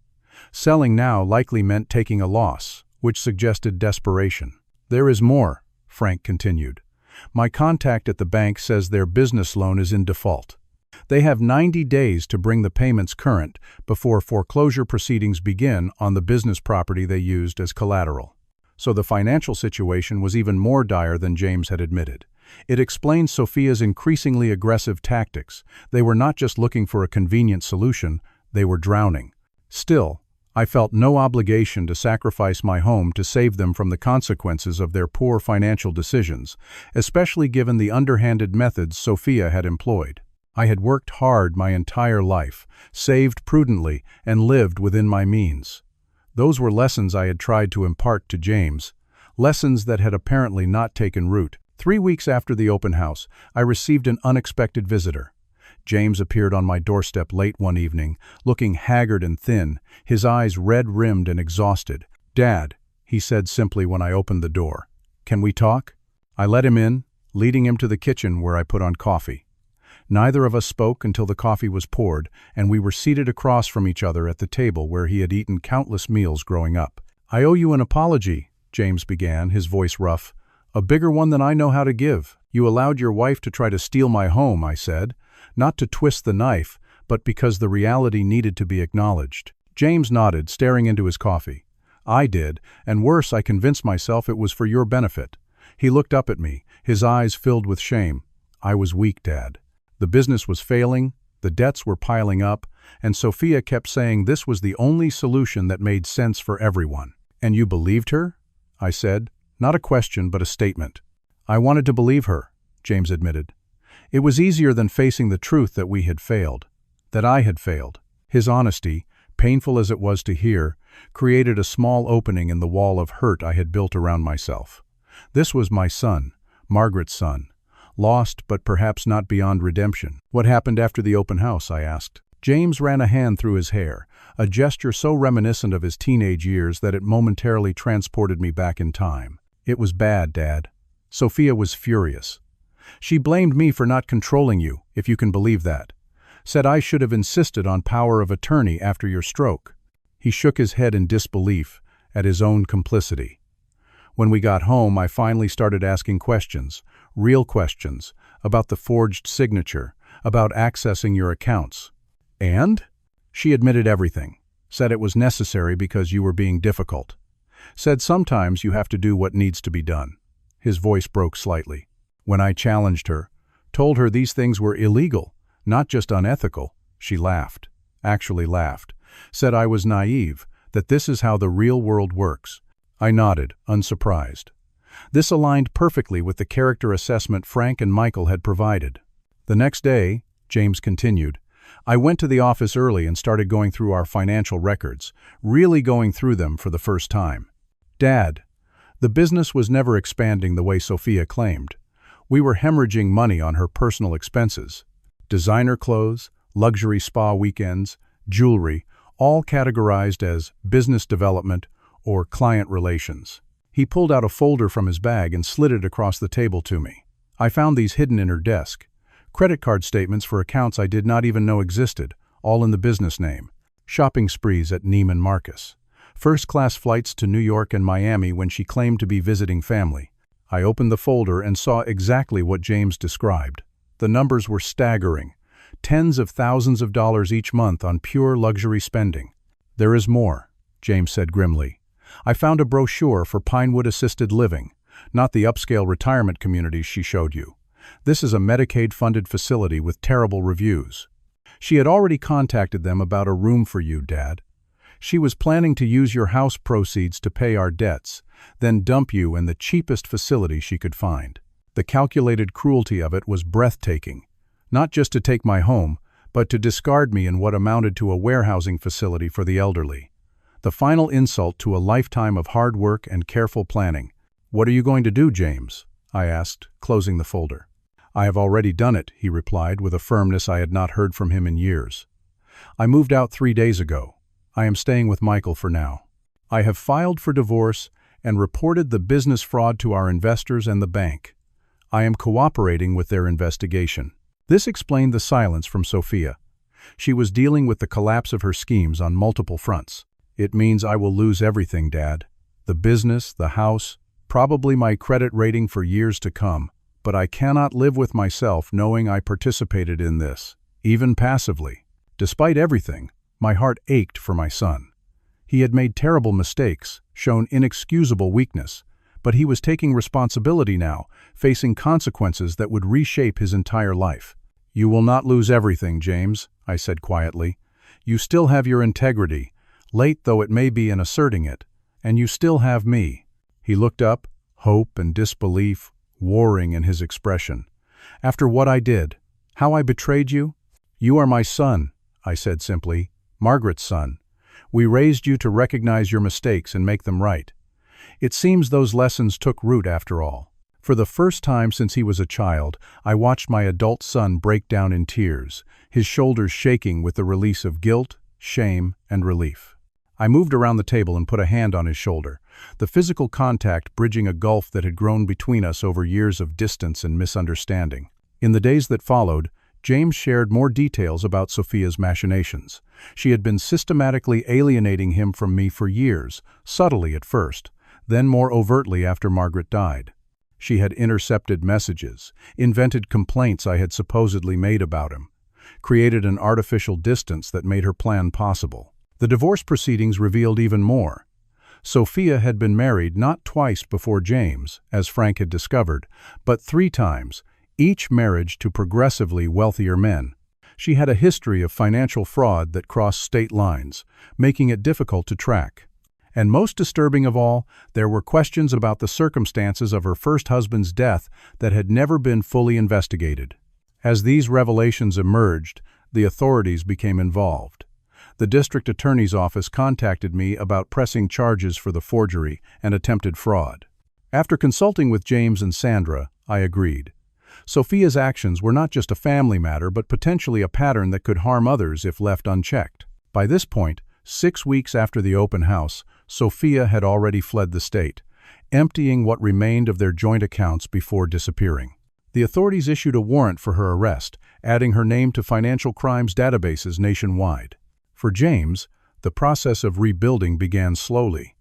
Selling now likely meant taking a loss, which suggested desperation. "There is more," Frank continued. "My contact at the bank says their business loan is in default. They have 90 days to bring the payments current before foreclosure proceedings begin on the business property they used as collateral." So the financial situation was even more dire than James had admitted. It explained Sophia's increasingly aggressive tactics. They were not just looking for a convenient solution, They were drowning. Still, I felt no obligation to sacrifice my home to save them from the consequences of their poor financial decisions, especially given the underhanded methods Sophia had employed. I had worked hard my entire life, saved prudently, and lived within my means. Those were lessons I had tried to impart to James, lessons that had apparently not taken root. 3 weeks after the open house, I received an unexpected visitor. James appeared on my doorstep late one evening, looking haggard and thin, his eyes red-rimmed and exhausted. "Dad," he said simply when I opened the door. "Can we talk?" I let him in, leading him to the kitchen where I put on coffee. Neither of us spoke until the coffee was poured, and we were seated across from each other at the table where he had eaten countless meals growing up. "I owe you an apology," James began, his voice rough. "A bigger one than I know how to give. You allowed your wife to try to steal my home," I said. Not to twist the knife, but because the reality needed to be acknowledged. James nodded, staring into his coffee. "I did, and worse, I convinced myself it was for your benefit." He looked up at me, his eyes filled with shame. "I was weak, Dad. The business was failing, the debts were piling up, and Sophia kept saying this was the only solution that made sense for everyone." "And you believed her?" I said, not a question but a statement. "I wanted to believe her," James admitted. "It was easier than facing the truth that we had failed, that I had failed." His honesty, painful as it was to hear, created a small opening in the wall of hurt I had built around myself. This was my son, Margaret's son, lost but perhaps not beyond redemption. "What happened after the open house?" I asked. James ran a hand through his hair, a gesture so reminiscent of his teenage years that it momentarily transported me back in time. "It was bad, Dad. Sophia was furious. She blamed me for not controlling you, if you can believe that. Said I should have insisted on power of attorney after your stroke." He shook his head in disbelief at his own complicity. "When we got home, I finally started asking questions, real questions, about the forged signature, about accessing your accounts. And? She admitted everything. Said it was necessary because you were being difficult. Said sometimes you have to do what needs to be done." His voice broke slightly. "When I challenged her, told her these things were illegal, not just unethical, she laughed. Actually laughed. Said I was naive, that this is how the real world works." I nodded, unsurprised. This aligned perfectly with the character assessment Frank and Michael had provided. "The next day," James continued, "I went to the office early and started going through our financial records, really going through them for the first time. Dad, the business was never expanding the way Sophia claimed. We were hemorrhaging money on her personal expenses. Designer clothes, luxury spa weekends, jewelry, all categorized as business development or client relations." He pulled out a folder from his bag and slid it across the table to me. "I found these hidden in her desk. Credit card statements for accounts I did not even know existed, all in the business name. Shopping sprees at Neiman Marcus. First-class flights to New York and Miami when she claimed to be visiting family." I opened the folder and saw exactly what James described. The numbers were staggering. Tens of thousands of dollars each month on pure luxury spending. "There is more," James said grimly. "I found a brochure for Pinewood Assisted Living, not the upscale retirement communities she showed you. This is a Medicaid-funded facility with terrible reviews. She had already contacted them about a room for you, Dad. She was planning to use your house proceeds to pay our debts, then dump you in the cheapest facility she could find. The calculated cruelty of it was breathtaking. Not just to take my home, but to discard me in what amounted to a warehousing facility for the elderly. The final insult to a lifetime of hard work and careful planning. What are you going to do, James? I asked, closing the folder. I have already done it, he replied with a firmness I had not heard from him in years. I moved out 3 days ago. I am staying with Michael for now. I have filed for divorce and reported the business fraud to our investors and the bank. I am cooperating with their investigation. This explained the silence from Sophia. She was dealing with the collapse of her schemes on multiple fronts. It means I will lose everything, Dad. The business, the house, probably my credit rating for years to come. But I cannot live with myself knowing I participated in this, even passively. Despite everything, my heart ached for my son. He had made terrible mistakes, shown inexcusable weakness, but he was taking responsibility now, facing consequences that would reshape his entire life. You will not lose everything, James, I said quietly. You still have your integrity, late though it may be in asserting it, and you still have me." He looked up, hope and disbelief warring in his expression. "After what I did, how I betrayed you? You are my son," I said simply, "Margaret's son. We raised you to recognize your mistakes and make them right." It seems those lessons took root after all. For the first time since he was a child, I watched my adult son break down in tears, his shoulders shaking with the release of guilt, shame, and relief. I moved around the table and put a hand on his shoulder, the physical contact bridging a gulf that had grown between us over years of distance and misunderstanding. In the days that followed, James shared more details about Sophia's machinations. She had been systematically alienating him from me for years, subtly at first, then more overtly after Margaret died. She had intercepted messages, invented complaints I had supposedly made about him, created an artificial distance that made her plan possible. The divorce proceedings revealed even more. Sophia had been married not twice before James, as Frank had discovered, but 3 times, each marriage to progressively wealthier men. She had a history of financial fraud that crossed state lines, making it difficult to track. And most disturbing of all, there were questions about the circumstances of her first husband's death that had never been fully investigated. As these revelations emerged, the authorities became involved. The district attorney's office contacted me about pressing charges for the forgery and attempted fraud. After consulting with James and Sandra, I agreed. Sophia's actions were not just a family matter but potentially a pattern that could harm others if left unchecked. By this point, 6 weeks after the open house, Sophia had already fled the state, emptying what remained of their joint accounts before disappearing. The authorities issued a warrant for her arrest, adding her name to financial crimes databases nationwide. For James, the process of rebuilding began slowly.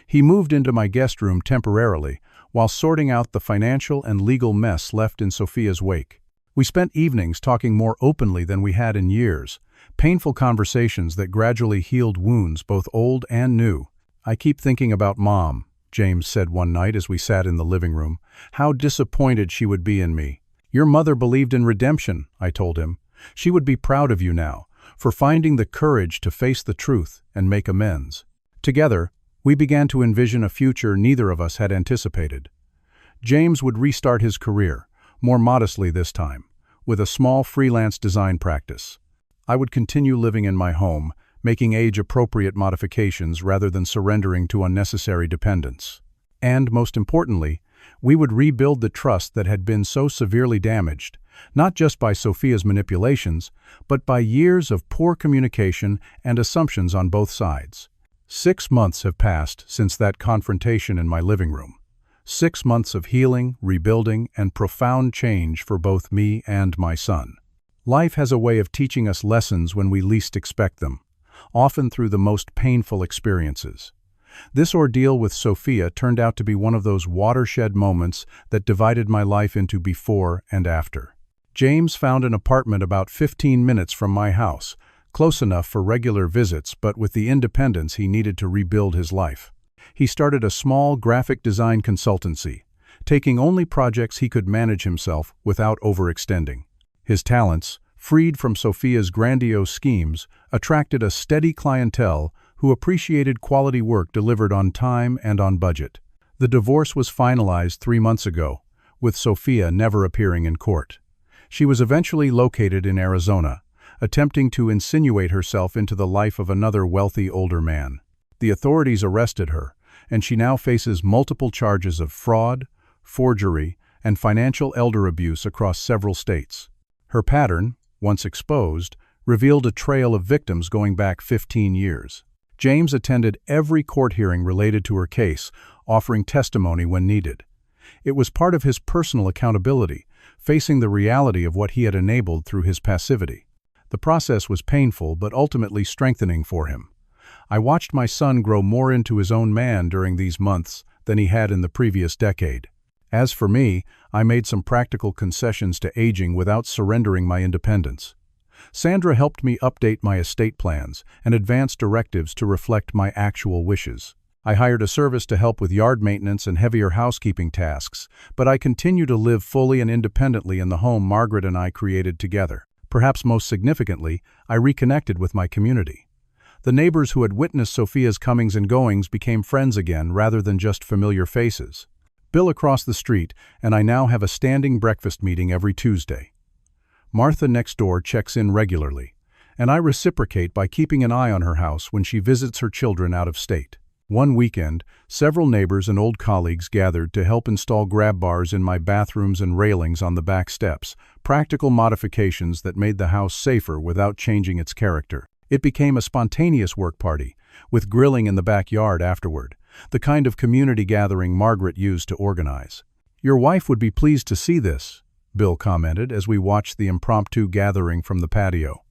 He moved into my guest room temporarily, while sorting out the financial and legal mess left in Sophia's wake. We spent evenings talking more openly than we had in years, painful conversations that gradually healed wounds both old and new. "I keep thinking about Mom," James said one night as we sat in the living room. "How disappointed she would be in me." "Your mother believed in redemption," I told him. "She would be proud of you now, for finding the courage to face the truth and make amends." Together, we began to envision a future neither of us had anticipated. James would restart his career, more modestly this time, with a small freelance design practice. I would continue living in my home, making age-appropriate modifications rather than surrendering to unnecessary dependence. And, most importantly, we would rebuild the trust that had been so severely damaged, not just by Sophia's manipulations, but by years of poor communication and assumptions on both sides. 6 months have passed since that confrontation in my living room. 6 months of healing, rebuilding, and profound change for both me and my son. Life has a way of teaching us lessons when we least expect them, often through the most painful experiences. This ordeal with Sophia turned out to be one of those watershed moments that divided my life into before and after. James found an apartment about 15 minutes from my house, close enough for regular visits but with the independence he needed to rebuild his life. He started a small graphic design consultancy, taking only projects he could manage himself without overextending. His talents, freed from Sophia's grandiose schemes, attracted a steady clientele who appreciated quality work delivered on time and on budget. The divorce was finalized 3 months ago, with Sophia never appearing in court. She was eventually located in Arizona, attempting to insinuate herself into the life of another wealthy older man. The authorities arrested her, and she now faces multiple charges of fraud, forgery, and financial elder abuse across several states. Her pattern, once exposed, revealed a trail of victims going back 15 years. James attended every court hearing related to her case, offering testimony when needed. It was part of his personal accountability, facing the reality of what he had enabled through his passivity. The process was painful but ultimately strengthening for him. I watched my son grow more into his own man during these months than he had in the previous decade. As for me, I made some practical concessions to aging without surrendering my independence. Sandra helped me update my estate plans and advance directives to reflect my actual wishes. I hired a service to help with yard maintenance and heavier housekeeping tasks, but I continue to live fully and independently in the home Margaret and I created together. Perhaps most significantly, I reconnected with my community. The neighbors who had witnessed Sophia's comings and goings became friends again rather than just familiar faces. Bill across the street, and I now have a standing breakfast meeting every Tuesday. Martha next door checks in regularly, and I reciprocate by keeping an eye on her house when she visits her children out of state. One weekend, several neighbors and old colleagues gathered to help install grab bars in my bathrooms and railings on the back steps, practical modifications that made the house safer without changing its character. It became a spontaneous work party, with grilling in the backyard afterward, the kind of community gathering Margaret used to organize. "Your wife would be pleased to see this," Bill commented as we watched the impromptu gathering from the patio.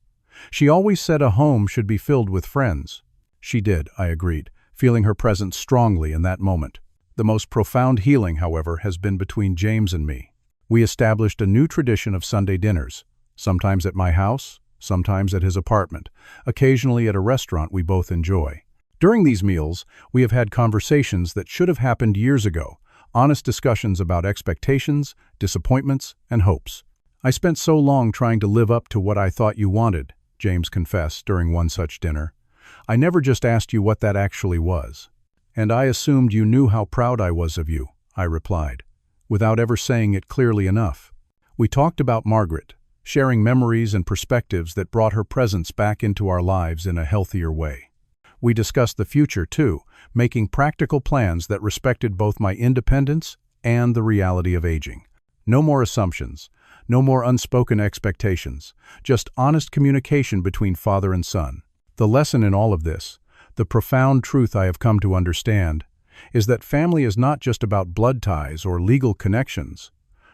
"She always said a home should be filled with friends." She did, I agreed, feeling her presence strongly in that moment. The most profound healing, however, has been between James and me. We established a new tradition of Sunday dinners, sometimes at my house, sometimes at his apartment, occasionally at a restaurant we both enjoy. During these meals, we have had conversations that should have happened years ago, honest discussions about expectations, disappointments, and hopes. "I spent so long trying to live up to what I thought you wanted," James confessed during one such dinner. "I never just asked you what that actually was." "And I assumed you knew how proud I was of you," I replied, without ever saying it clearly enough. We talked about Margaret, sharing memories and perspectives that brought her presence back into our lives in a healthier way. We discussed the future, too, making practical plans that respected both my independence and the reality of aging. No more assumptions, no more unspoken expectations, just honest communication between father and son. The lesson in all of this, the profound truth I have come to understand, is that family is not just about blood ties or legal connections.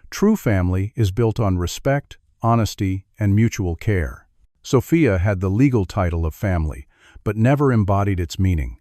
True family is built on respect, honesty, and mutual care. Sophia had the legal title of family, but never embodied its meaning.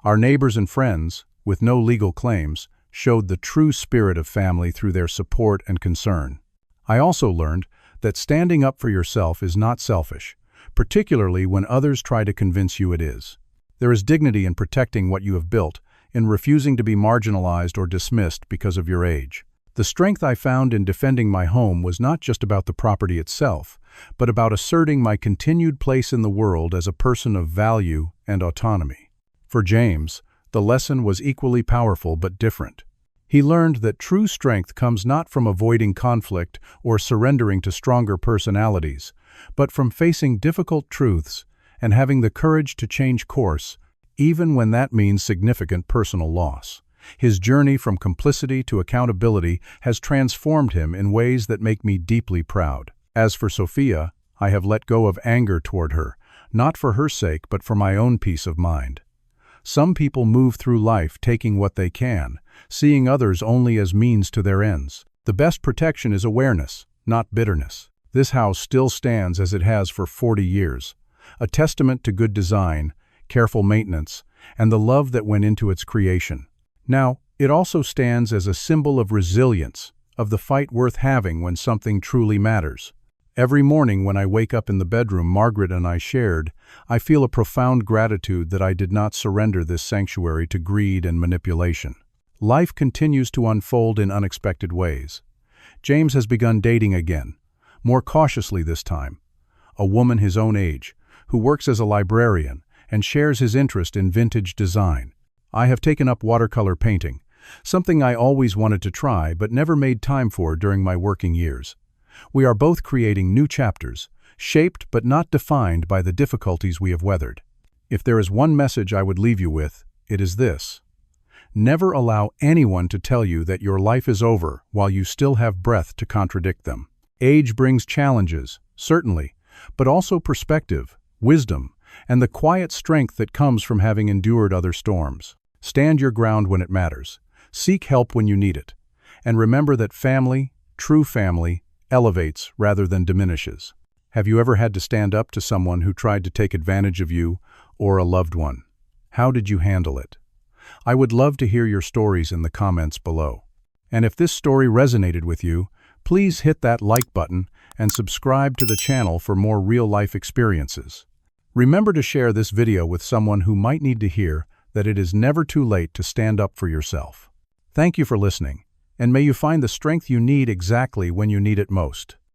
Our neighbors and friends, with no legal claims, showed the true spirit of family through their support and concern. I also learned that standing up for yourself is not selfish, particularly when others try to convince you it is. There is dignity in protecting what you have built, in refusing to be marginalized or dismissed because of your age. The strength I found in defending my home was not just about the property itself, but about asserting my continued place in the world as a person of value and autonomy. For James, the lesson was equally powerful but different. He learned that true strength comes not from avoiding conflict or surrendering to stronger personalities, but from facing difficult truths and having the courage to change course, even when that means significant personal loss. His journey from complicity to accountability has transformed him in ways that make me deeply proud. As for Sophia, I have let go of anger toward her, not for her sake but for my own peace of mind. Some people move through life taking what they can, seeing others only as means to their ends. The best protection is awareness, not bitterness. This house still stands as it has for 40 years, a testament to good design, careful maintenance, and the love that went into its creation. Now, it also stands as a symbol of resilience, of the fight worth having when something truly matters. Every morning when I wake up in the bedroom Margaret and I shared, I feel a profound gratitude that I did not surrender this sanctuary to greed and manipulation. Life continues to unfold in unexpected ways. James has begun dating again, more cautiously this time. A woman his own age, who works as a librarian and shares his interest in vintage design. I have taken up watercolor painting, something I always wanted to try but never made time for during my working years. We are both creating new chapters, shaped but not defined by the difficulties we have weathered. If there is one message I would leave you with, it is this. Never allow anyone to tell you that your life is over while you still have breath to contradict them. Age brings challenges, certainly, but also perspective, wisdom, and the quiet strength that comes from having endured other storms. Stand your ground when it matters. Seek help when you need it. And remember that family, true family, elevates rather than diminishes. Have you ever had to stand up to someone who tried to take advantage of you or a loved one? How did you handle it? I would love to hear your stories in the comments below. And if this story resonated with you, please hit that like button and subscribe to the channel for more real-life experiences. Remember to share this video with someone who might need to hear that it is never too late to stand up for yourself. Thank you for listening, and may you find the strength you need exactly when you need it most.